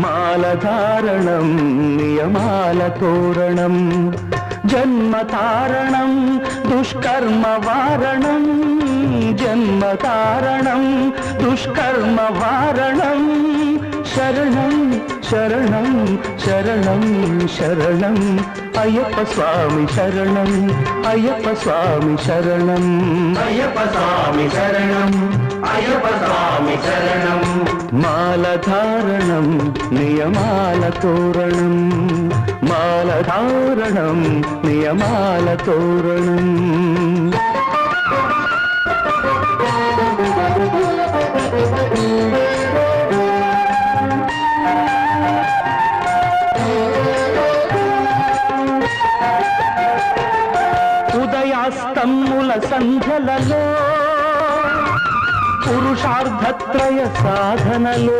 మాలధారణం నియమాల తోరణం జన్మతారణం దుష్కర్మ వారణం జన్మతారణం దుష్కర్మ వారణం శరణం శరణం శరణం శరణం అయ్యప్ప స్వామి శరణం అయ్యప్ప స్వామి శరణం అయ్యప్ప స్వామి శరణం అయ్యప్ప స్వామి శరణం మాలధారణం నియమాల తోరణం మాలధారణం నియమాల తోరణం ఉదయాస్తమ్ముల సంధ్యలలో పురుషార్థత్రయ సాధనలో